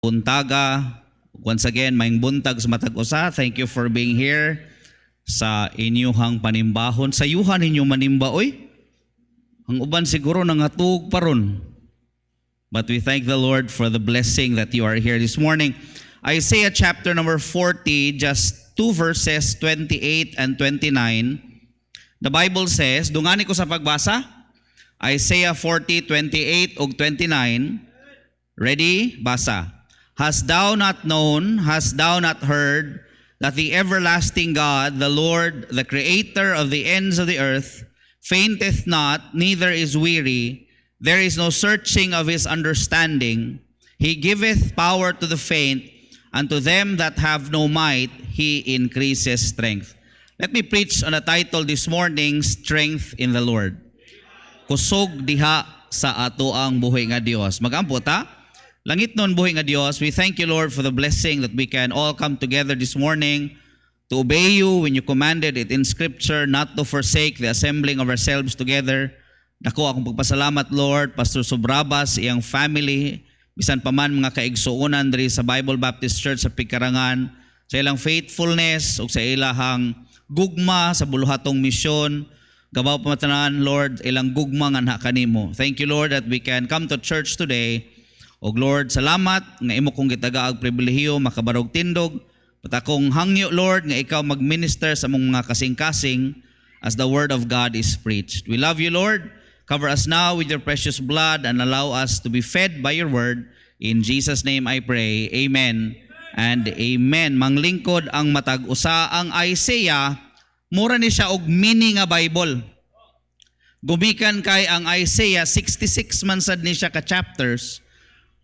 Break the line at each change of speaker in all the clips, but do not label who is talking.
Buntaga. Once again, maing buntag sa matag usa. Thank you for being here sa inyuhang panimbahon. Sa yuhan ninyo manimba, oy. Ang uban siguro nangatug paron. But we thank the Lord for the blessing that you are here this morning. Isaiah chapter number 40, just 2 verses 28 and 29. The Bible says, dungani ko sa pagbasa, Isaiah 40, 28 ug 29. Ready? Basa. Hast thou not known, hast thou not heard, that the everlasting God, the Lord, the creator of the ends of the earth, fainteth not, neither is weary, there is no searching of his understanding. He giveth power to the faint, and to them that have no might, he increases strength. Let me preach on a title this morning, Strength in the Lord. Kusog diha sa ato ang buhay nga Dios. Magampo ta? Langit nun buhay nga Dios, we thank you, Lord, for the blessing that we can all come together this morning to obey you when you commanded it in Scripture not to forsake the assembling of ourselves together. Dako akong pagpasalamat, Lord, Pastor Sobrabas, iyang family, bisan pa man mga kaigsuonan diri sa Bible Baptist Church sa Pikarangan, sa ilang faithfulness o sa ilahang gugma sa buluhatong misyon, gabaw pamatanan, Lord, ilang gugma nga kanimo. Thank you, Lord, that we can come to church today. O Lord, salamat nga imo kong gitagaag pribilehiyo makabarog tindog. Patakong hangyo, Lord, nga ikaw magminister sa mong mga kasing-kasing as the word of God is preached. We love you, Lord. Cover us now with your precious blood and allow us to be fed by your word. In Jesus' name I pray. Amen and amen. Manglingkod ang matag usa ang Isaiah, mura ni siya og mini nga Bible. Gumikan kay ang Isaiah 66 man sad ni siya ka chapters.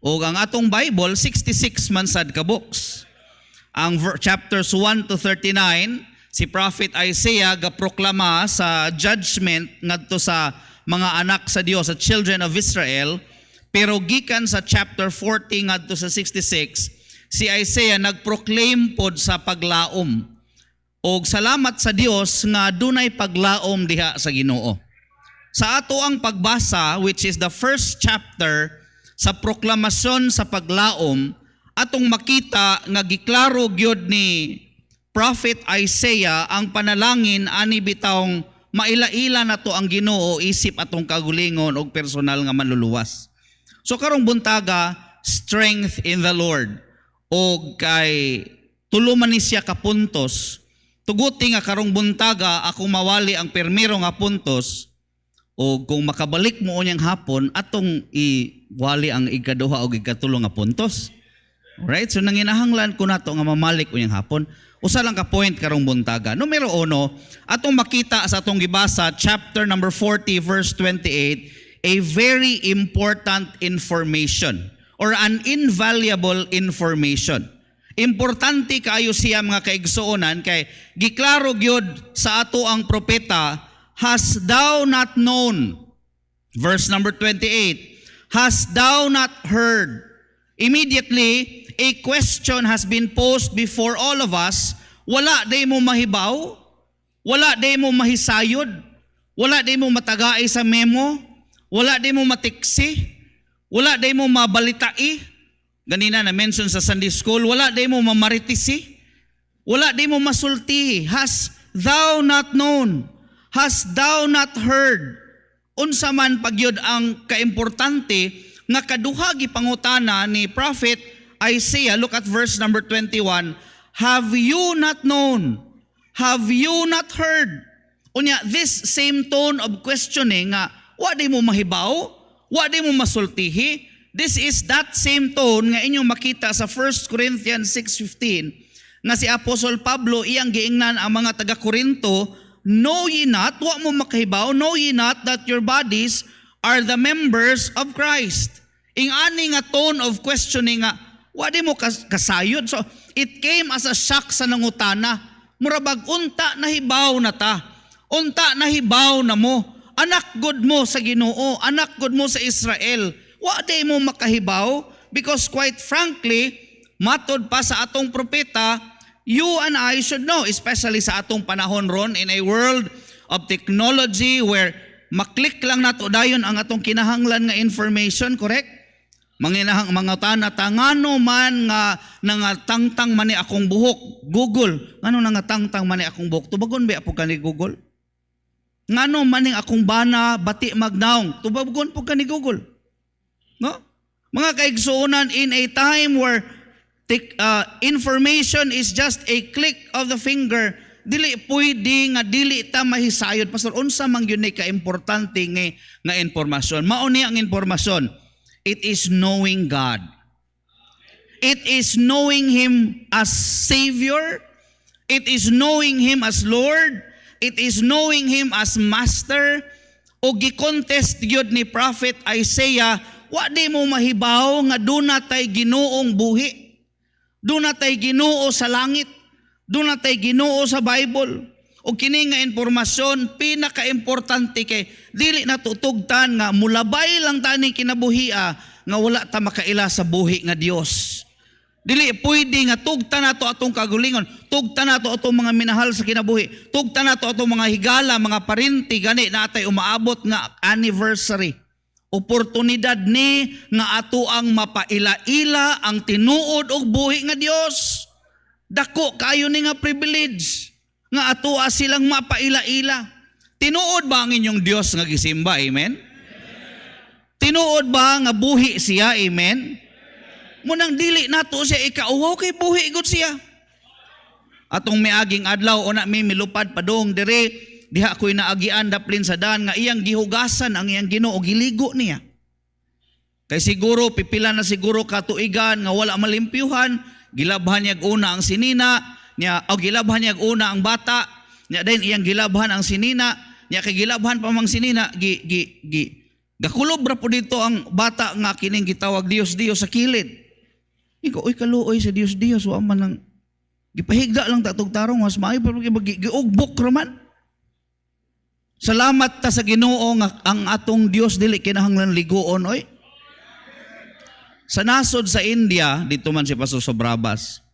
O ang atong Bible, 66 man sad ka books. Ang chapters 1 to 39, si Prophet Isaiah gaproklama sa judgment ngadto sa mga anak sa Dios, sa children of Israel. Pero gikan sa chapter 40 ngadto sa 66, si Isaiah nagproclaim pod sa paglaom. Og salamat sa Dios nga dunay paglaom diha sa Ginoo. Sa ato ang pagbasa, which is the first chapter, sa proklamasyon sa paglaom, atong makita nga giklaro gyud ni Prophet Isaiah ang panalangin ani bitawng maila-ila nato ang Ginoo isip atong kagulingon og personal nga manluluwas. So karong buntaga, strength in the Lord. Og kay tulo man ni siya ka puntos, tuguti nga karong buntaga ako mawali ang permiro nga puntos. O kung makabalik mo unyang hapon, atong iwali ang ikaduha o ikatulo nga puntos. Alright? So nanginahanglan ko nato nga mamalik unyang hapon. Usa lang ka point karong buntaga. Numero 1, atong makita sa atong gibasa, chapter number 40, verse 28, a very important information or an invaluable information. Importante kaayo siya mga kaigsuonan kay giklaro gyud sa ato ang propeta, hast thou not known? Verse number 28. Hast thou not heard? Immediately, a question has been posed before all of us. Wala day mo mahibaw? Wala day mo mahisayod? Wala day mo matagay sa memo? Wala day mo matiksi? Wala day mo mabalitai? Ganina na mention sa Sunday school, wala day mo mamaritisi? Wala day mo masulti? Hast thou not known? Hast thou not heard? Unsa man pagyud ang kaimportante nga kaduha gipangutana ni Prophet Isaiah. Look at verse number 21. Have you not known? Have you not heard? Unya, this same tone of questioning nga, wa di mo mahibaw? Wa di mo masultihi? This is that same tone nga inyong makita sa 1 Corinthians 6:15 nga si Apostol Pablo iyang giingnan ang mga taga-Korinto. Know ye not, wa mo makahibaw, know ye not that your bodies are the members of Christ. Ing ani nga tone of questioning nga, wa di mo kasayod. So, it came as a shock sa nangutana. Murabag, unta nahibaw na ta. Unta nahibaw na mo. Anak god mo sa Ginoo, anak god mo sa Israel. Wa di mo makahibaw because quite frankly, matod pa sa atong propeta, you and I should know, especially sa atong panahon ron in a world of technology where maklik lang nato dayon ang atong kinahanglan nga information, correct? Manginahang mga tanata, ngano man nga nangatangtang man ni akong buhok. Google, ngano nangatangtang man ni akong buhok. Tubagon ba po ka ni Google? Ngano man ning akong bana, bati magnaong. Tubagon po ka ni Google. No? Mga kaigsuonan, in a time where information is just a click of the finger, dili pwede nga dili ta mahisayod. Pastor, unsa man gyud ni ka-importante nga impormasyon? Mao ni ang impormasyon. It is knowing God. It is knowing Him as Savior. It is knowing Him as Lord. It is knowing Him as Master. O gi-contest gyud ni Prophet Isaiah, wa di mo mahibaw nga duna tay Ginoong buhi. Duna tay Ginoo sa langit. Duna tay Ginoo sa Bible. O kini nga impormasyon pinaka-importante kay dili natutugtan nga mulabay lang tani kinabuhia nga wala ta makaila sa buhi nga Dios. Dili pwede nga tugtan nato atong kagulingon, tugtan nato atong mga minahal sa kinabuhi, tugtan nato atong mga higala, mga parinti gani natay umaabot nga anniversary. Oportunidad ni nga ato ang mapaila-ila ang tinuod og buhi nga Dios. Dako kayo ni nga privilege nga atoa silang mapaila-ila. Tinuod ba ang inyong Dios nga gisimba? Amen? Tinuod ba nga buhi siya? Amen? Munang dili nato siya ikauhaw kay buhi gud siya. Atong miaging adlaw una mi milupad padong dire diha ko'y naagian daplin sa daan nga iyang gihugasan ang iyang Ginoo, giligo niya. Kay siguro pipila na siguro katuigan nga wala malimpyuhan, gilabhan niya una ang sinina niya, o gilabhan niya una ang bata niya, din iyang gilabhan ang sinina niya, kay gilabhan pa mang sinina gakulob ra po dito ang bata nga kining gitawag Dios sa kilid. Ikaw oy kaluoy sa Dios wa man nang gipahigda lang tatog tarong mas maayo pero giugbok ra man. Salamat ta sa Ginoo nga ang atong Dios dili kinahanglan ligoon oy. Sa nasod sa India dito man si Pastor Sobrabas,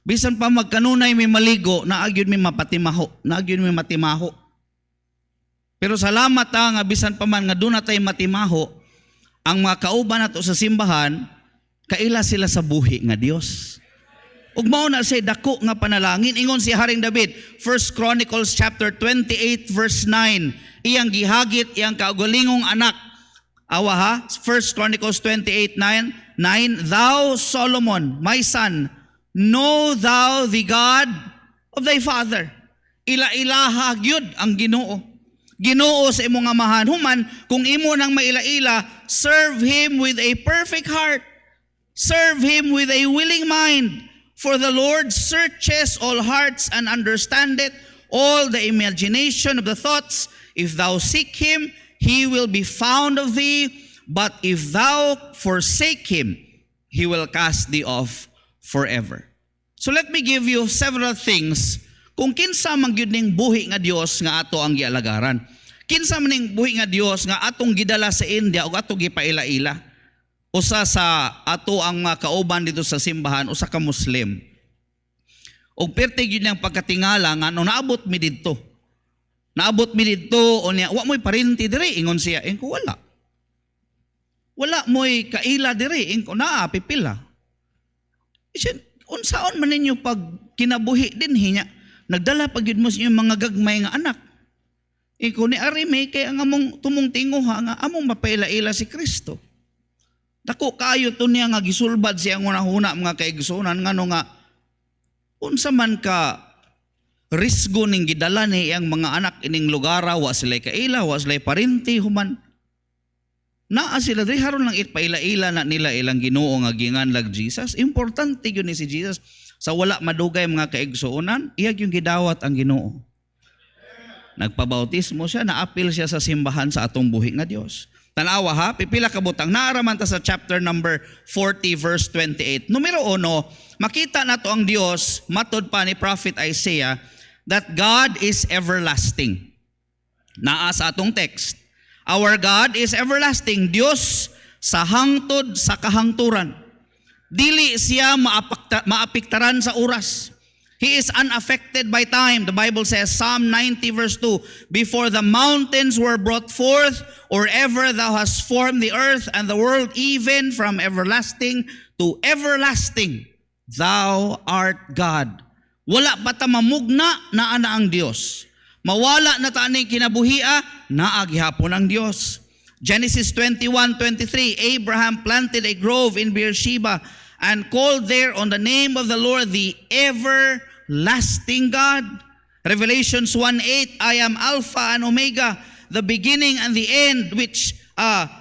bisan pa magkanunay may maligo, naagyod may matimaho. Pero salamat nga bisan pa man nga doon na tayo matimaho, ang mga kauban nato sa simbahan, kaila sila sa buhi nga Dios. Ug mao na say dako nga panalangin, ingon si Haring David, 1 Chronicles chapter 28 verse 9, iyang gihagit, iyang kaugalingong anak. Awa ha, 1 Chronicles 28:9, Thou Solomon, my son, know thou the God of thy father. Ila-ilaha gyud ang Ginoo. Ginoo sa imong amahan. Human, kung imo nang maila-ila, serve Him with a perfect heart. Serve Him with a willing mind. For the Lord searches all hearts and understandeth all the imagination of the thoughts. If thou seek Him, He will be found of thee. But if thou forsake Him, He will cast thee off forever. So let me give you several things kung kinsa man gyud ning buhi nga Dios nga ato ang gialagaran. Kinsa man ning buhi nga Dios nga atong gidala sa India o atong gipaila-ila. Usa sa ato ang kauban dito sa simbahan, usa ka Muslim. Og perti gyud niyang pagkatingala nga no naabot mi didto. Naabot mi didto o niya wa mo'y parinti diri ingon siya. Engko wala. Wala mo'y kaila diri ingko naa pipila. Isin unsaon man ninyo pag kinabuhi din hinya, nagdala pag yun mo sa inyong mga gagmay nga anak. Ikaw ni Arime, kaya ang among tumong tinguha nga among mapaila-ila si Kristo. Dako kayo to niya nga gisulbad siya ang unahuna mga kaigsunan nga no nga unsa man ka risgo ning gidala ni iyang mga anak ining lugara, wa sila kaila, wa sila parinti human. Naa sila diri haron lang ipaila-ila na nila ilang Ginoo nga ginganlag Jesus. Importante gyud ni si Jesus sa wala madugay mga kaigsuonan, iya yung gidawat ang Ginoo. Nagpabautismo siya, naapil siya sa simbahan sa atong buhi nga Dios. Tanawa ha, pipila ka butang naaraman ta sa chapter number 40 verse 28. Numero 1, makita nato ang Dios matod pa ni Prophet Isaiah that God is everlasting. Naa sa atong text. Our God is everlasting. Dios sa hangtod sa kahangturan. Dili siya maapiktaran sa oras. He is unaffected by time. The Bible says, Psalm 90 verse 2, before the mountains were brought forth, or ever thou hast formed the earth and the world, even from everlasting to everlasting, thou art God. Wala pa ta mamugna na ana ang Dios. Mawala na ta aning kinabuhia, naa gihapon ang Dios. Genesis 21:23, Abraham planted a grove in Beersheba and called there on the name of the Lord, the everlasting God. Revelations 1:8, I am Alpha and Omega, the beginning and the end, which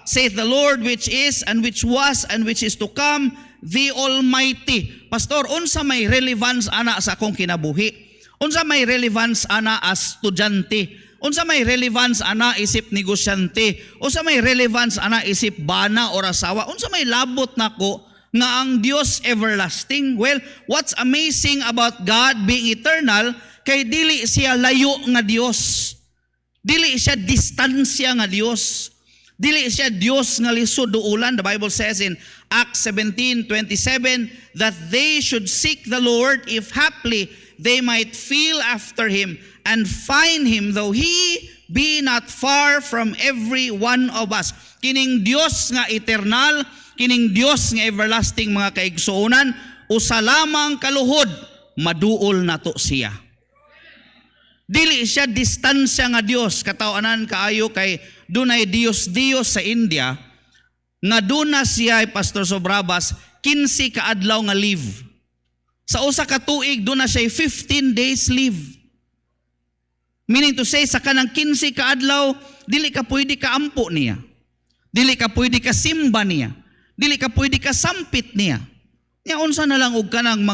saith the Lord, which is and which was and which is to come, the Almighty. Pastor, unsa may relevance ana sa akong kinabuhi? Unsa may relevance ana as estudyante? Unsa may relevance ana isip negosyante? Unsa may relevance ana isip bana or asawa? Unsa may labot nako nga ang Dios everlasting? Well, what's amazing about God being eternal, kay dili siya layo nga Dios. Dili siya distansya nga Dios. Dili siya Dios nga lisod duulan. The Bible says in Acts 17:27 that they should seek the Lord if haply they might feel after him and find him, though he be not far from every one of us. Kining Dios nga eternal, kining Dios nga everlasting, mga kaigsuonan, usa lamang kaluhod, maduol nato siya. Dili siya distansya nga Dios. Katawanan kaayo kay dunay Dios sa India nga duna siya, Pastor Sobrabas, 15 ka adlaw nga leave. Sa usa ka tuig duna siya 15 days leave. Meaning to say, sa kanang 15 ka adlaw, dili ka pwede ka ampo niya. Dili ka pwede ka simba niya. Dili ka pwede ka sampit niya. Nya unsa na lang og kanang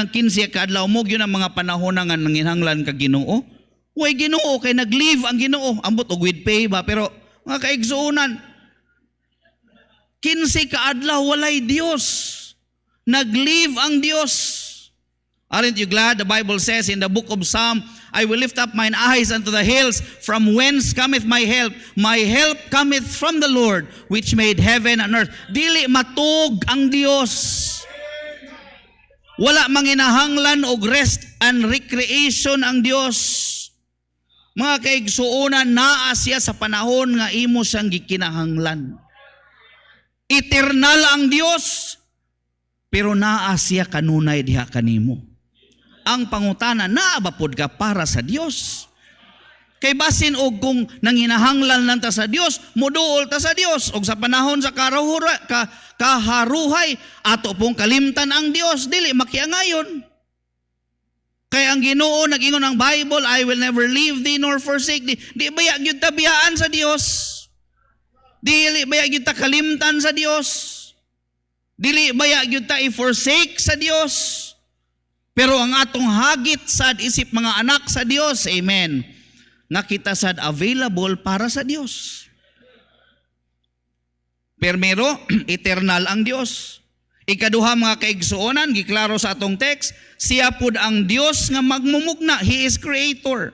15 ka adlaw mo gyud ang mga panahon nga nanginhanglan ka Ginoo. Way Ginoo kay nag-leave ang Ginoo, ambot og with pay ba, pero mga kaigsuonan, 15 ka adlaw walay Dios. Nag-leave ang Dios. Aren't you glad? The Bible says in the book of Psalm, I will lift up mine eyes unto the hills, from whence cometh my help? My help cometh from the Lord, which made heaven and earth. Dili matug ang Dios. Wala manginahanglan og rest and recreation ang Dios. Mga kaigsuonan, naa siya sa panahon nga imo siyang gikinahanglan. Eternal ang Dios, pero naa siya kanunay diha kanimo. Ang pangutana, naa ba pod ka para sa Dios? Kay basin og kung nanginahanglan lang ta sa Dios, muduol ta sa Dios. Og sa panahon sa kaharuhay, ato pong kalimtan ang Dios, dili makiangayon. Kaya ang Ginoo nag-ingon ang Bible, I will never leave thee nor forsake thee. Di baya gyud ta biyaan sa Dios. Dili baya gyud ta kalimtan sa Dios. Dili baya gyud ta i-forsake sa Dios. Pero ang atong hagit sad isip mga anak sa Dios, amen, nga kita sad available para sa Dios. Permero, eternal ang Dios. Ikaduha, mga kaigsuonan, giklaro sa atong text, siya pud ang Dios nga magmumugna. He is creator.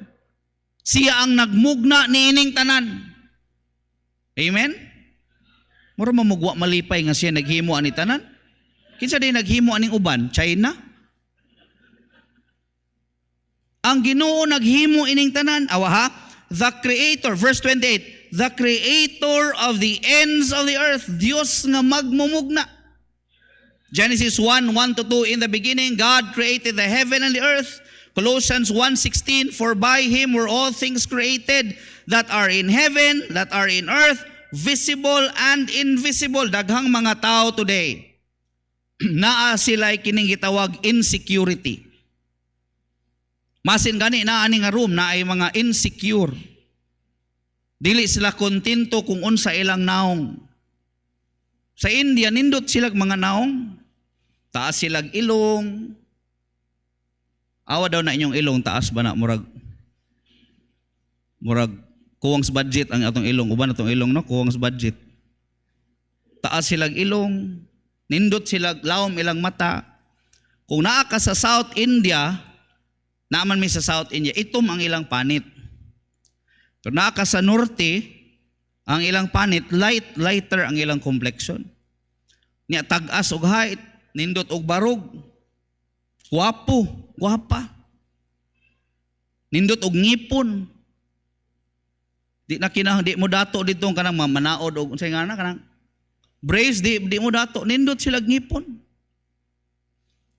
Siya ang nagmugna niining tanan. Amen? Mura mamugwa malipay nga siya naghimo ani tanan. Kinsa day naghimo aning uban? China? Ang Ginoo naghimo ining tanan. Awa ha? The Creator, verse 28, the Creator of the ends of the earth, Dios nga magmumugna. Genesis 1:1-2, in the beginning God created the heaven and the earth. Colossians 1:16, for by him were all things created that are in heaven, that are in earth, visible and invisible. Daghang mga tao today, naa sila'y kining gitawag insecurity. Masin gani na ani nga room na ay mga insecure. Dili sila kontento kung unsa ilang naong. Sa India nindot sila mga naong. Taas silag ilong. Awa daw na inyong ilong, taas ba na murag kuwang sa budget ang atong ilong. Uban atong ilong no, kuwang sa budget. Taas silag ilong. Nindot silag lawom ilang mata. Kung naa ka sa South India, naaman mi sa South India, itom ang ilang panit. Kung naa ka sa Norte, ang ilang panit, lighter ang ilang complexion. Niya tag-as og height, nindot og barog, wapo. gwapa. Nindot og ngipon. Di mo dato dito kanang manaod og unsay ngana kanang brace di mo dato nindot sila ngipon.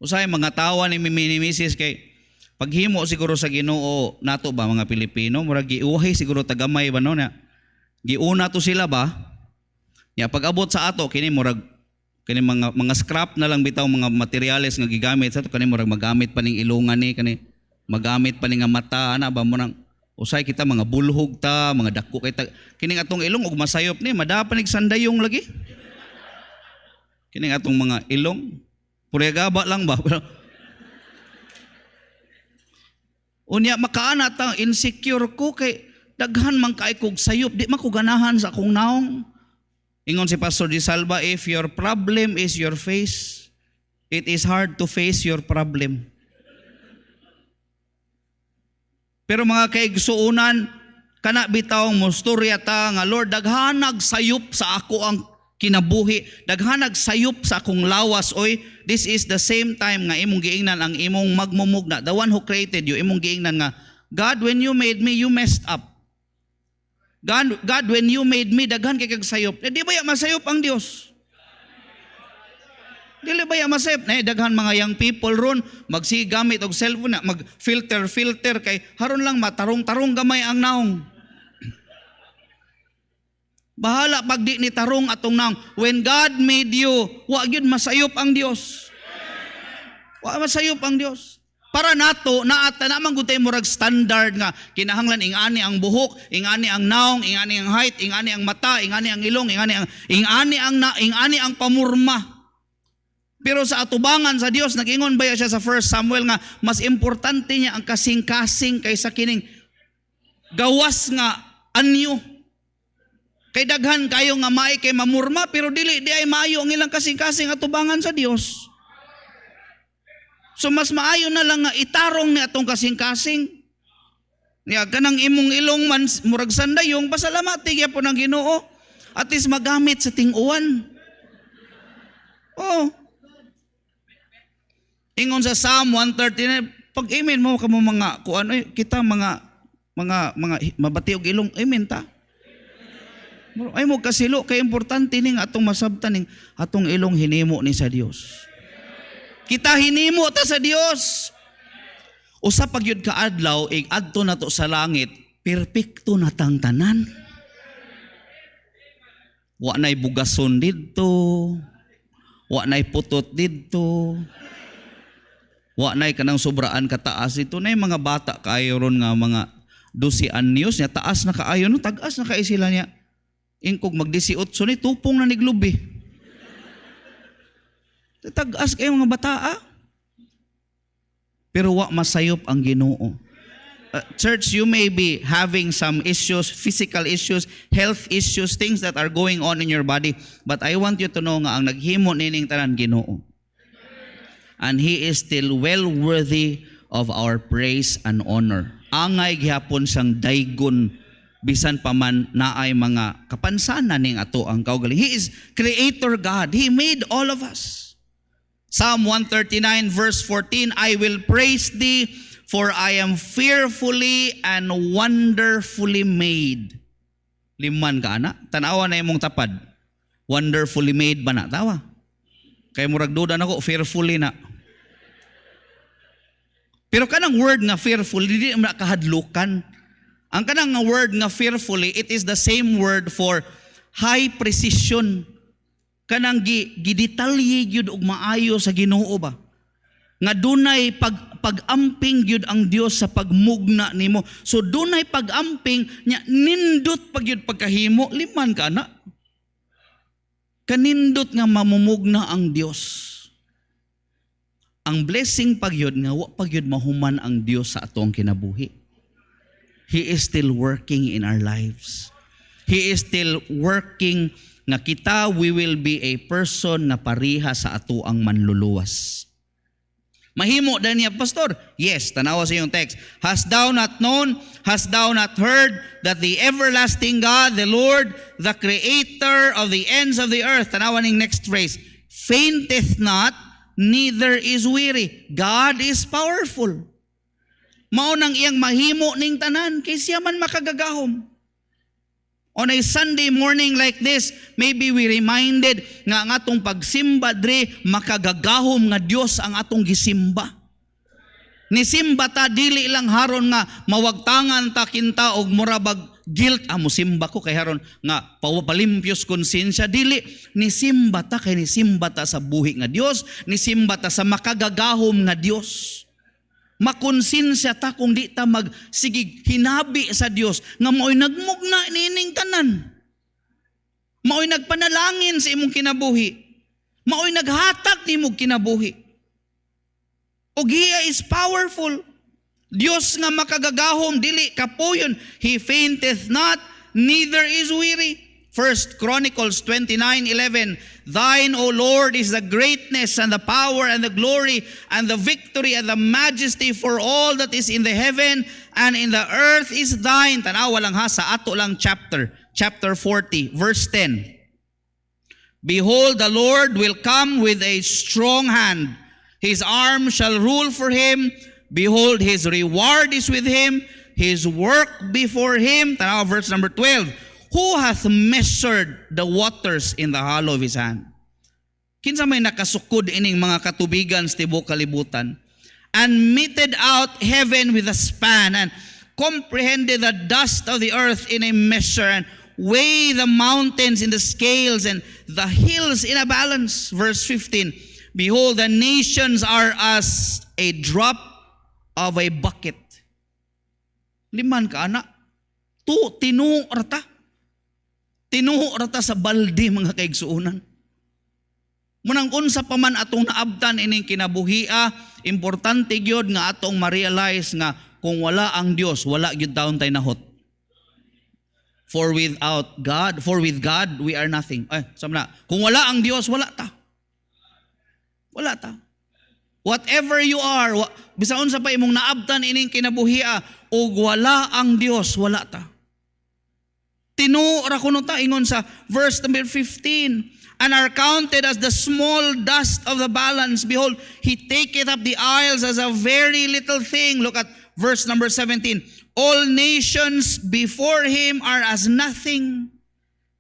Usay mga tawa ni Mrs. kay paghimo siguro sa Ginoo nato ba mga Pilipino murag giuhay siguro tagamay ba no na giuna to sila ba ya pag-abot sa ato kini murag kini mga scrap na lang bitaw mga materyales nga gigamit sa to kani murag magamit pa ning ilungan ni kani magamit pa ning nga mata ana ba mo nang usay kita mga bulhog ta mga dako kay kining atong ilong ug masayop ni madapanig sandayong lagi kining atong mga ilong pure gaba lang ba unya makaana ta insecure ko kay daghan man kay kog sayop di man ko ganahan sa akong naong. Ingon si Pastor Di Salva, if your problem is your face, it is hard to face your problem. Pero mga kaigsuunan, kana bitawng musturya ta nga Lord daghanag sayop sa ako ang kinabuhi, daghanag sayop sa akong lawas oy. This is the same time nga imong giingnan ang imong magmumugna, the one who created you, imong giingnan nga God, when you made me, you messed up. God, when you made me, daghan kay kag sayop. Di ba ya masayop ang Dios? Dili ba ya masayop? Daghan mga young people ron magsigamit og cellphone na mag-filter kay haron lang matarong-tarong gamay ang naong. Bahala pag di ni tarong atong naong. When God made you, wa gyud masayop ang Dios. Wa masayop ang Dios. Para nato naata naman gud tay murag standard nga kinahanglan ingani ang buhok, ingani ang naong, ingani ang height, ingani ang mata, ingani ang ilong, ingani ang pamurma. Pero sa atubangan sa Dios nag-ingon ba siya sa 1 Samuel nga mas importante niya ang kasing-kasing kaysa kining gawas nga anyo. Kay daghan kayo nga may kay mamurma pero dili di ay maayo ang ilang kasing-kasing atubangan sa Dios. So mas maayo na lang nga itarong ni atong kasing-kasing. Niya kanang imong ilong man murag sandayong pasalamati gyapon ang Ginoo. At least magamit sa ting-uwan. Oh. Ingon sa Psalm 139, pag-amen mo kamo mga kuan kita mga mabati og ilong, amen ta. Ay mo kasilo kay importante ning atong masabtan ning atong ilong hinimo ni sa Dios. Kita hinimo ta sa Dios. Usa pag yun kaadlaw, adto na to sa langit, perpekto na tang tanan. Wa na'y bugason didto, wa na'y putot didto, wa na'y kanang sobraan kataas dito. Na'y mga bata kaayo ron nga mga 12 anyos niya, taas na kaayo, no? Tagas na kaayo sila niya. Ingkog mag-18 ni, tupong na niglubi. Tagas kayo mga bata. Pero wa masayop ang Ginoo. Church, you may be having some issues, physical issues, health issues, things that are going on in your body. But I want you to know nga ang naghimo nining tanan Ginoo. And He is still well worthy of our praise and honor. Angay gihapon sang daygon bisan pa man naay mga kapansanan ning ato ang kaugaling. He is Creator God. He made all of us. Psalm 139 verse 14, I will praise thee, for I am fearfully and wonderfully made. Liman ka ana, tanawa na imong tapad. Wonderfully made ba na? Tawa. Kay murag duda nako, fearfully na. Pero kanang word nga fearfully, hindi na kahadlukan. Ang kanang word nga fearfully, it is the same word for high precision. Kanang gidetalye gyud og maayo sa Ginoo ba nga dunay pag-amping gyud ang Dios sa pagmugna nimo. So dunay pag-amping nya nindot pag gyud pagkahimo, liman ka na kanindot nga mamumugna ang Dios. Ang blessing pag gyud nga wa pag gyud mahuman ang Dios sa atong kinabuhi. He is still working in our lives. He is still working nga kita, we will be a person na pariha sa ato ang manluluwas. Mahimo dan niya, Pastor? Yes, tanawa sa iyong text. Hast thou not known, hast thou not heard, that the everlasting God, the Lord, the Creator of the ends of the earth, tanawa ning next phrase, fainteth not, neither is weary. God is powerful. Mao nang iyang mahimo ning tanan kay siya man makagagahom. On a Sunday morning like this, maybe we reminded nga ang atong pagsimba dre makagagahom nga Dios ang atong gisimba. Nisimba ta dili lang haron nga mawagtangan ta kinta og murabag guilt amo simba ko kay haron nga palimpios konsensya, dili, nisimba ta kay nisimba ta sa buhi nga Dios, nisimba ta sa makagagahom nga Dios. Makonsensya ta kung di ta magsigig hinabi sa Dios nga mao'y nagmugna nining tanan, mao'y nagpanalangin sa imong kinabuhi, mao'y naghatag nimong kinabuhi. Og He is powerful. Dios nga makagagahom, dili kapuyon. He fainteth not, neither is weary. 1 Chronicles 29:11, Thine, O Lord, is the greatness and the power and the glory and the victory and the majesty, for all that is in the heaven and in the earth is Thine. Tanawa lang ha, sa ato lang chapter 40, verse 10. Behold, the Lord will come with a strong hand. His arm shall rule for Him. Behold, His reward is with Him. His work before Him. Tanawa, verse number 12. Who hath measured the waters in the hollow of His hand? Kinsa may nakasukod ining mga katubigan sa tibuok kalibutan, and meted out heaven with a span, and comprehended the dust of the earth in a measure, and weigh the mountains in the scales, and the hills in a balance. Verse 15. Behold, the nations are as a drop of a bucket. Liman ka anak, tinuo rata. Tinuho rata sa balde mga kaigsuunan. Munang unsa pa man atong naabtan ining kinabuhia, importante gyud nga atong ma-realize nga kung wala ang Dios, wala gyud taon tay nahot. For with God we are nothing. Samna, kung wala ang Dios, wala ta. Wala ta. Whatever you are, bisaon sa pa imong naabtan ining kinabuhia, ug wala ang Dios, wala ta. Tinuora kuno ta ingon sa verse number 15, and are counted as the small dust of the balance. Behold, He taketh up the isles as a very little thing. Look at verse number 17. All nations before Him are as nothing.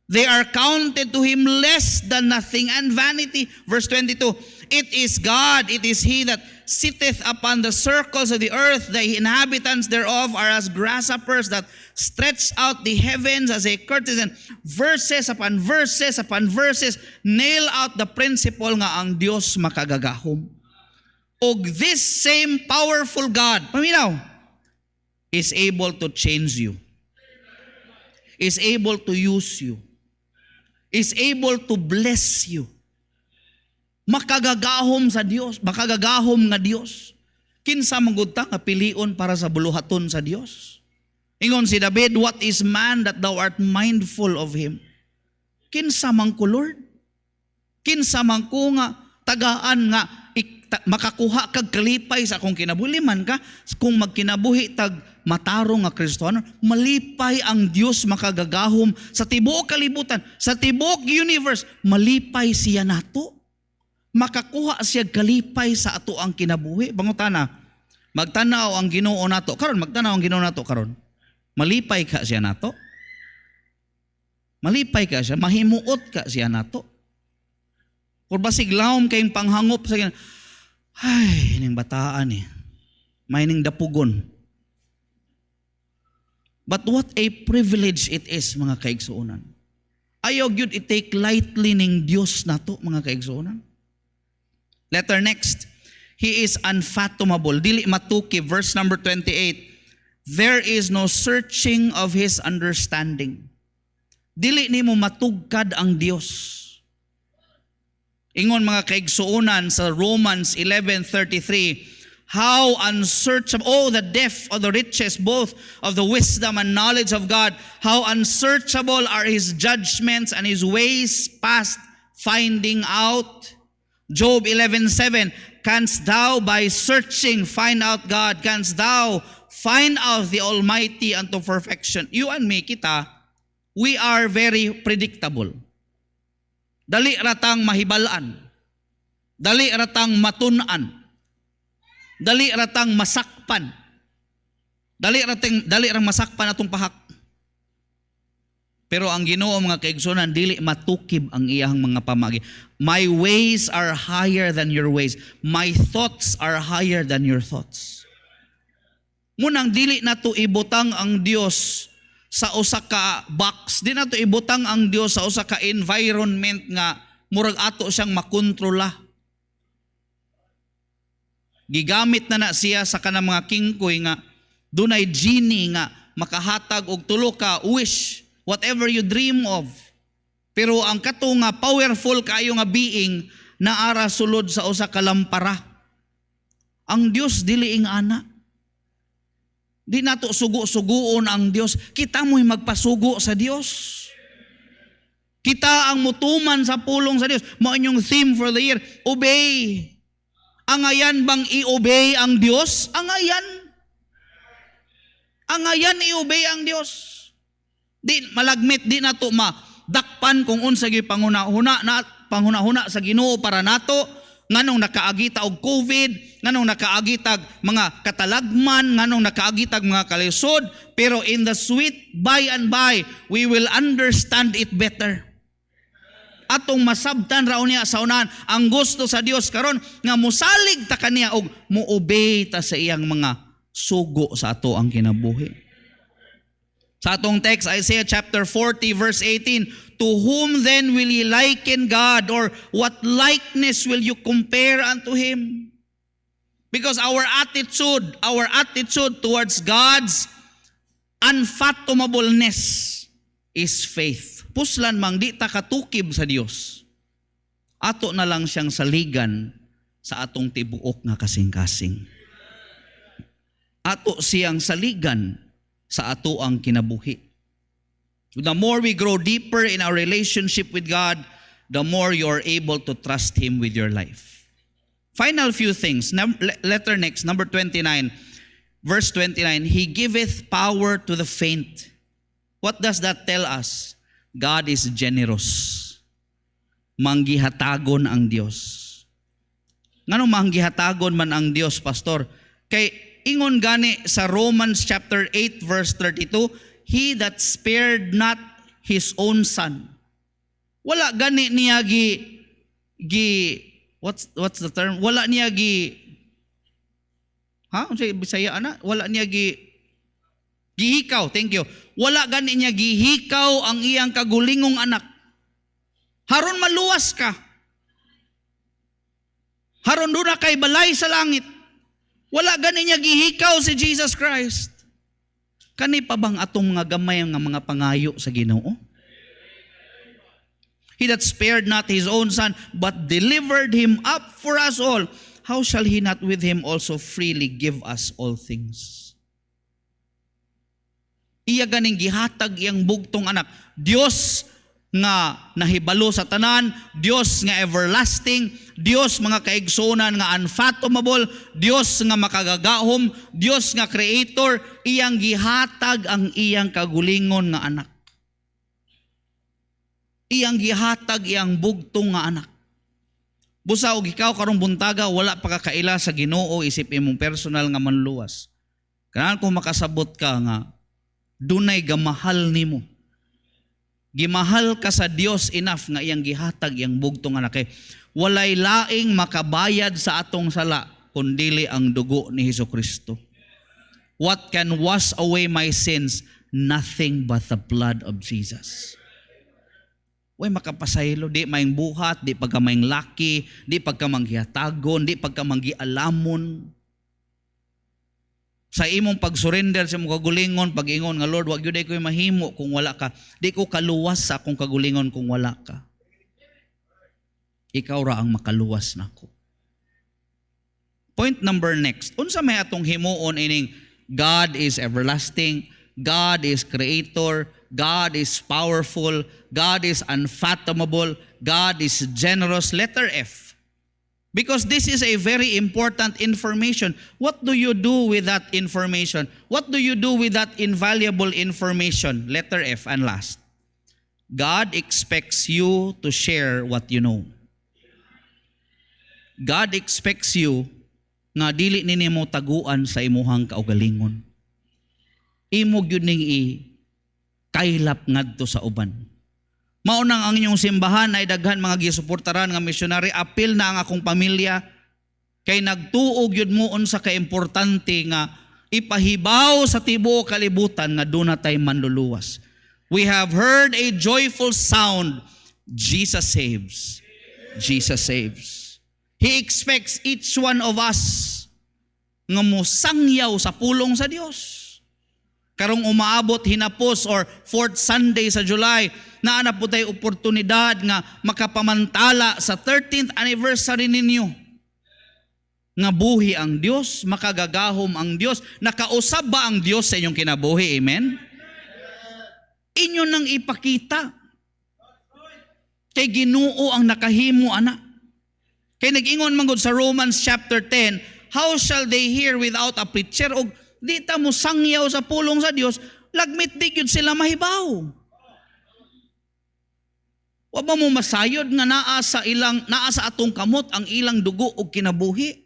They are counted to Him less than nothing and vanity. Verse 22. It is God, it is He that sitteth upon the circles of the earth. The inhabitants thereof are as grasshoppers that stretch out the heavens as a curtain. And verses upon verses upon verses nail out the principle nga ang Dios makagagahom. Og this same powerful God, paminaw, is able to change you, is able to use you, is able to bless you. Makagagahom sa Dios, makagagahom nga Dios. Kinsa manggod ta nga pilion para sa buluhaton sa Dios? Ingon si David, what is man that thou art mindful of him? Kinsa man ko, Lord? Kinsa man ko nga tagaan nga makakuha kag kalipay sa akong kinabuhi? Man ka, kung magkinabuhi tag matarong nga Kristiyano, malipay ang Dios makagagahom sa tibuok kalibutan, sa tibuok universe, malipay siya nato. Makakuha siya kalipay sa ato ang kinabuhi. Bangutana, magtanaw ang Ginoo nato karon, magtanaw ang Ginoo nato karon. Malipay ka siya nato. Malipay ka siya, mahimuot ka siya nato. Kung basig lawom kayong panghangop sa kanya, ay, ining bataan eh. May ning dapugon. But what a privilege it is, mga kaigsuonan. Ayaw gyud i-take lightly ning Dios nato, mga kaigsuonan. Letter next, He is unfathomable. Dili matuki, verse number 28. There is no searching of His understanding. Dili nimo matugkad ang Dios. Ingon mga kaigsuonan sa Romans 11:33, how unsearchable, oh the depth of the riches both of the wisdom and knowledge of God, how unsearchable are His judgments and His ways past finding out. Job 11:7, canst thou by searching find out God? Canst thou find out the Almighty unto perfection? You and me, kita, we are very predictable. Dali ratang mahibalaan. Dali ratang matunan. Dali ratang masakpan. Dali rang masakpan atong pahak. Pero ang Ginoo mga kaigsunan, dili matukib ang iyang mga pamagi. My ways are higher than your ways. My thoughts are higher than your thoughts. Munang dili nato ibutang ang Dios sa usa ka box. Di nato ibutang ang Dios sa usa ka environment nga murag ato siyang makontrola. Gigamit na siya sa kanang mga kingkoy nga dunay genie nga makahatag og tulo ka wish, whatever you dream of. Pero ang kato nga powerful kayo nga being naara sulod sa usa ka lampara. Ang Dios dili ing ana. Di nato sugo-suguon ang Dios. Kita mo'y magpasugo sa Dios. Kita ang mutuman sa pulong sa Dios. Mao inyong theme for the year, obey. Angayan bang i-obey ang Dios? Angayan. Angayan i-obey ang Dios. Di malagmit, di nato madakpan kung unsa gyud panghuna-huna sa Ginoo para nato. Nganong nakaagita og COVID, nganong nakaagitag mga katalagman, nganong nakaagitag mga kalisod, pero in the sweet by and by, we will understand it better. Atong masabtan raon niya sa unahan, ang gusto sa Dios karon nga musalig ta kaniya og muobey ta sa iyang mga sugo sa ato ang kinabuhi. Sa atong text, Isaiah chapter 40 verse 18, to whom then will ye liken God, or what likeness will you compare unto Him? Because our attitude towards God's unfathomableness is faith. Puslan mang di ta katukib sa Dios. Ato na lang siyang saligan sa atong tibuok nga kasing-kasing. Ato siyang saligan sa ato ang kinabuhi. The more we grow deeper in our relationship with God, the more you're able to trust Him with your life. Final few things. Letter next, number 29. Verse 29, He giveth power to the faint. What does that tell us? God is generous. Manggihatagon ang Dios. Ngano manggihatagon man ang Dios, Pastor? Kay ingon gani sa Romans chapter 8 verse 32, He that spared not His own Son. Wala gani niya what's the term? Wala niya Bisaya ana? Wala niya gihikaw, thank you. Wala gani niya gihikaw ang iyang kagulingong anak. Haron maluwas ka. Haron duna kay balay sa langit. Wala gani niya gihikaw si Jesus Christ. Kani pa bang atong mga gamay nga mga pangayo sa Ginoo? He that spared not His own Son, but delivered Him up for us all, how shall He not with Him also freely give us all things? Iya ganing gihatag iyang bugtong anak. Dios nga nahibalo sa tanan, Dios nga everlasting, Dios mga kaigsunan nga unfathomable, Dios nga makagagahom, Dios nga creator, iyang gihatag ang iyang kagulingon nga anak. Iyang gihatag iyang bugtong nga anak. Busa og ikaw karong buntaga wala pa ka kaila sa Ginoo, isip imong personal nga manluwas. Kanahan kung makasabot ka nga dunay gamahal nimo. Gimahal ka sa Dios enough nga iyang gihatag iyang bugtong anak. Kay walay laing makabayad sa atong sala kundili ang dugo ni Hesukristo. What can wash away my sins? Nothing but the blood of Jesus. Way makapasaylo, di maing buhat, di pagka maing laki, di pagka manghihatagon, di pagka manghialamon. Sa imong pag-surrender sa imong kagulingon, pag-ingon nga Lord, wag gyud ko'y mahimo kung wala ka. Di ko kaluwas sa akong kagulingon kung wala ka. Ikaw ra ang makaluwas nako. Point number next. Unsa may atong himuon ining God is everlasting, God is creator, God is powerful, God is unfathomable, God is generous. Letter F. Because this is a very important information. What do you do with that information? What do you do with that invaluable information? Letter F and last. God expects you to share what you know. God expects you nga dili nini mo taguan sa imuhang kaugalingon. Imo gyud ning kailap ngadto sa uban. Maunang ang inyong simbahan ay daghan mga gisuportaran nga missionary, apil na ang akong pamilya kay nagtuog yun mo unsa ka importante nga ipahibaw sa tibuok kalibutan nga duna tay manluluwas. We have heard a joyful sound. Jesus saves. Jesus saves. He expects each one of us nga musangyaw sa pulong sa Dios. Karong umaabot hinapos or 4th Sunday sa July, naana po tayo oportunidad nga makapamantala sa 13th anniversary ninyo. Nga buhi ang Diyos, makagagahom ang Diyos, nakausab ba ang Diyos sa inyong kinabuhi? Amen? Inyo nang ipakita. Kay Ginoo ang nakahimo, ana. Kay nag-ingon man gud sa Romans chapter 10, how shall they hear without a preacher? O di ta mo sangyaw sa pulong sa Dios, lagmit di gyud sila mahibaw. Wa ba mo masayod nga naa sa atong kamot ang ilang dugo og kinabuhi?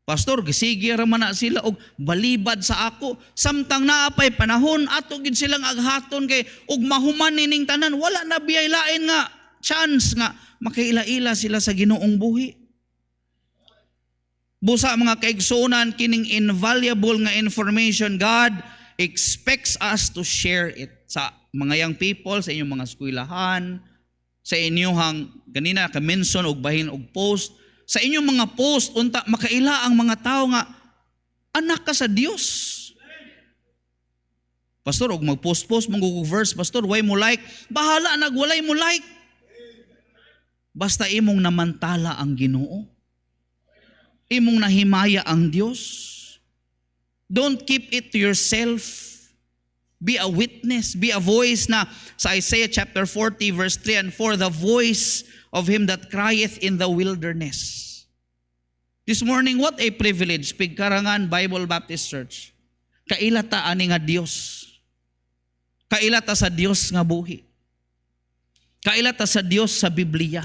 Pastor, gisige ra man na sila og balibad sa ako. Samtang naapay panahon ato gid silang aghaton kay og mahuman nining tanan, wala na biyay lain nga chance nga makaila-ila sila sa Ginoong buhi. Busa mga kaigsunan, kining invaluable nga information, God expects us to share it sa mga young people, sa inyong mga eskwelahan, sa inyong ganina ka-mention og bahin og post, sa inyong mga post unta makaila ang mga tao nga anak ka sa Dios. Pastor, og mag-post-post mong verse, pastor, why mo like? Bahala, nagwalay mo like. Basta imong namantala ang Ginoo. Imong nahimaya ang Dios. Don't keep it to yourself. Be a witness, be a voice na sa Isaiah chapter 40 verse 3 and 4, the voice of him that crieth in the wilderness. This morning, what a privilege, Pigkarangan Bible Baptist Church. Kailata ani nga Dios. Kailata sa Dios nga buhi. Kailata sa Dios sa Biblia.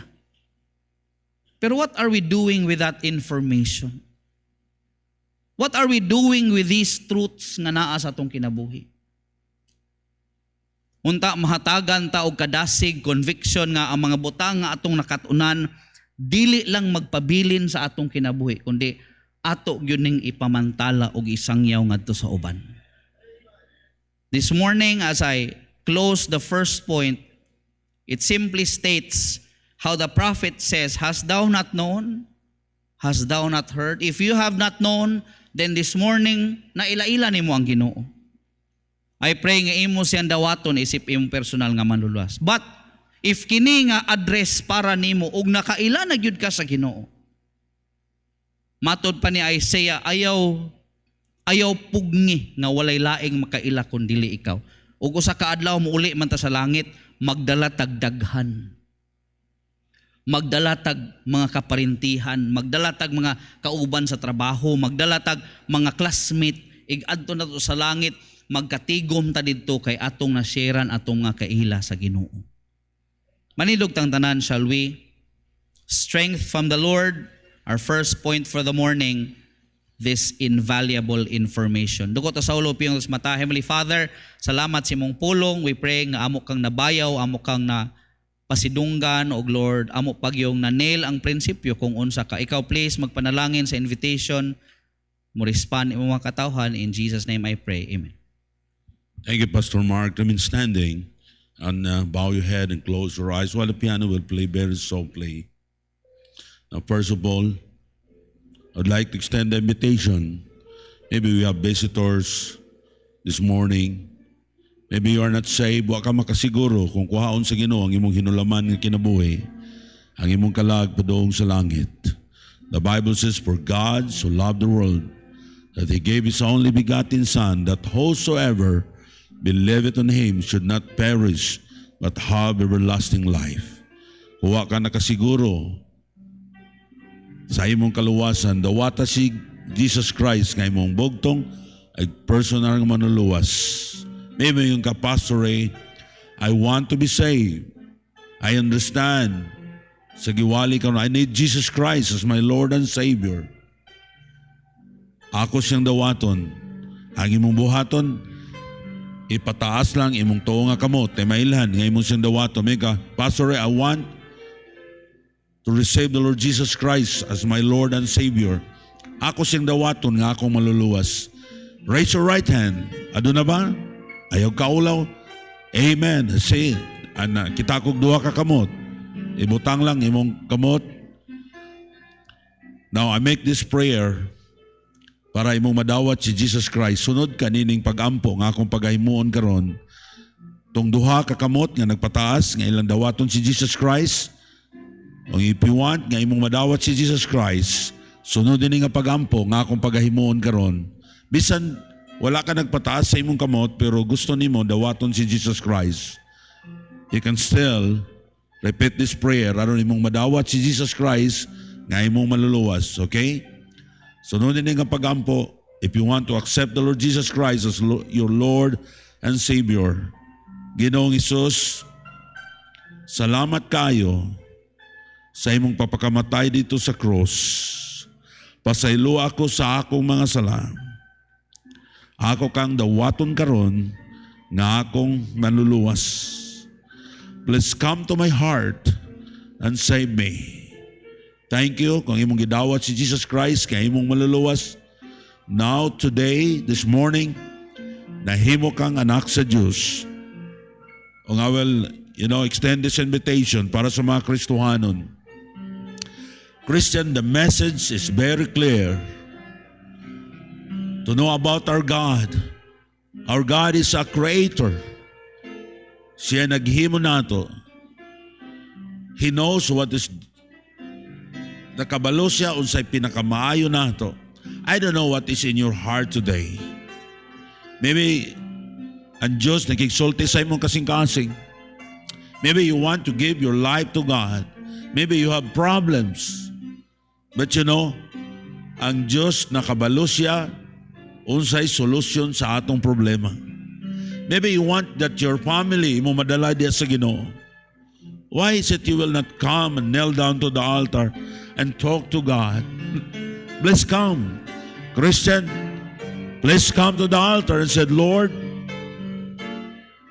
Pero what are we doing with that information? What are we doing with these truths nga naa sa atong kinabuhi? Unta mahatagan ta og kadasig conviction nga ang mga butang nga atong nakatunan dili lang magpabilin sa atong kinabuhi kundi ato gyud ning ipamantala og isangyaw ngadto sa uban. This morning as I close the first point, it simply states how the prophet says, hast thou not known? Hast thou not heard? If you have not known, then this morning naila-ila nimo ang Ginoo. I pray nga imo siyang dawaton isip imong personal nga manluluwas. But if kini nga address para nimo ug nakaila na gyud ka sa Ginoo. Matod pa ni Isaiah, ayaw pugni nga walay laing makaila kun dili ikaw. Ug usa ka adlaw muuli man ta sa langit, magdala tag daghan. Magdala tag mga kaparintihan, magdala tag mga kauban sa trabaho, magdala tag mga classmate, adto na to sa langit, magkatigom ta didto kay atong nasharean atong nga kaila sa Ginoo. Manilog tang tanan, shall we? Strength from the Lord, our first point for the morning, this invaluable information. Dugo ta sa ulo piyong mata. Heavenly Father, salamat sa imong pulong. We pray nga amo kang nabayaw, amo kang na pasidunggan, og Lord, amo pagyong na-nail ang prinsipyo kung unsa ka. Ikaw please magpanalangin sa invitation, mo respond imo mga katawhan. In Jesus' name I pray. Amen.
Thank you, Pastor Mark. Remain standing and bow your head and close your eyes while the piano will play very softly. Now, first of all, I'd like to extend the invitation. Maybe we have visitors this morning. Maybe you are not saved, wa ka makasiguro kung kuhaon sa Ginoo ang imong hinulaman nga kinabuhi, ang imong kalag padung sa langit. The Bible says, for God so loved the world that He gave His only begotten Son, that whosoever believeth on Him should not perish, but have everlasting life. Kuha ka nakasiguro sa imong kaluwasan, dawata si Jesus Christ nga imong bugtong ay personal nga manuluwas. Maybe yung kapastor, I want to be saved. I understand sa giwali karon. I need Jesus Christ as my Lord and Savior. Ako siyang dawaton. Ang imong buhaton, ipataas lang imong tuo nga kamot. Mailhan, nga imong siyang dawaton. Mika, Pastor, I want to receive the Lord Jesus Christ as my Lord and Savior. Ako siyang dawaton nga akong maluluwas. Raise your right hand. Ado na ba? Ayaw kaulaw. Amen. Say, kita kog duha ka kamot. Ibutang lang imong kamot. Now, I make this prayer para imong madawat si Jesus Christ. Sunod ka nining pag-ampo nga akong paghimuon karon. Tong duha ka kamot nga nagpataas nga ilang dawaton si Jesus Christ. Ang if you want nga imong madawat si Jesus Christ, sunod din nga pag-ampo nga akong paghimuon karon. Bisan wala ka nagpataas sa imong kamot pero gusto nimo dawaton si Jesus Christ, you can still repeat this prayer aron imong madawat si Jesus Christ nga imong maluluwas. Okay? Sunodin nga pag-ampo, if you want to accept the Lord Jesus Christ as your Lord and Savior. Ginoong Isus, salamat kayo sa imong papakamatay dito sa cross. Pasaylo ako sa akong mga sala. Ako kang dawaton karon nga akong manluluwas. Please come to my heart and save me. Thank you kung imong gidawat si Jesus Christ kay imong maluluwas. Now, today, this morning, nahimo kang anak sa Diyos. O nga will, extend this invitation para sa mga Kristohanon. Christian, the message is very clear. To know about our God. Our God is a creator. Siya naghimo nato. He knows what is nakabalo siya unsay pinakamaayo nato. I don't know what is in your heart today. Maybe ang Diyos nagigsulti sa imong kasing-kasing. Maybe you want to give your life to God. Maybe you have problems. But ang Diyos nakabalo siya unsay solusyon sa atong problema. Maybe you want that your family mo madala diya sa Ginoo. Why is it you will not come and kneel down to the altar and talk to God? Please come. Christian, please come to the altar and say, Lord,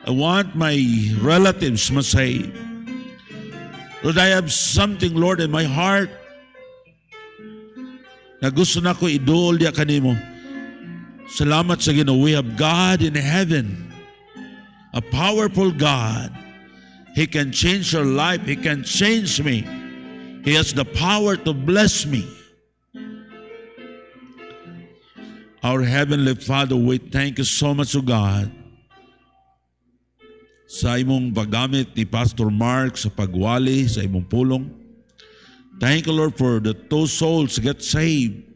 I want my relatives saved. Lord, I have something, Lord, in my heart na gusto na ko iduol diya kanimo. Salamat sa Ginoo. We have God in heaven, a powerful God. He can change your life. He can change me. He has the power to bless me. Our Heavenly Father, we thank you so much, O God, sa imong paggamit ni Pastor Mark sa pagwali, sa imong pulong. Thank you, Lord, for the two souls get saved.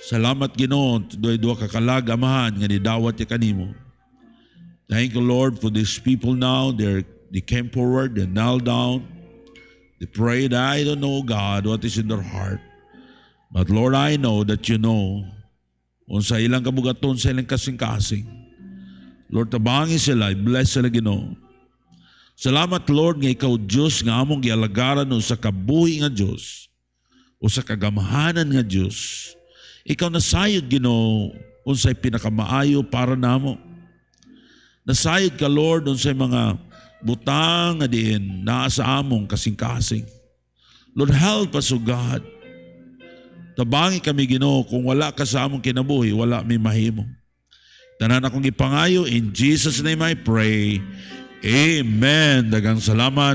Salamat, Ginoo, duha kakalag amahan nga nidawat ya kanimo. Thank you, Lord, for these people now. They came forward, they knelt down. They prayed. I don't know, God, what is in their heart. But Lord, I know that you know unsa ilang kabugaton sa ilang kasing-kasing. Lord, tabangi sila, bless sila, Ginoo. Salamat, Lord, nga ikaw, Diyos, nga among gialagaran o sa kabuhi nga Diyos o sa kagamahanan nga Diyos. Ikaw nasayod, Ginoo, unsay pinakamaayo para namo. Nasayod ka, Lord, unsay mga butang nga diin naa sa among kasing-kasing. Lord, help us, O God. Tabangi kami, Ginoo, kung wala ka sa among kinabuhi, wala mi mahimo. Tanan akong ipangayo, in Jesus' name I pray. Amen. Dagang salamat.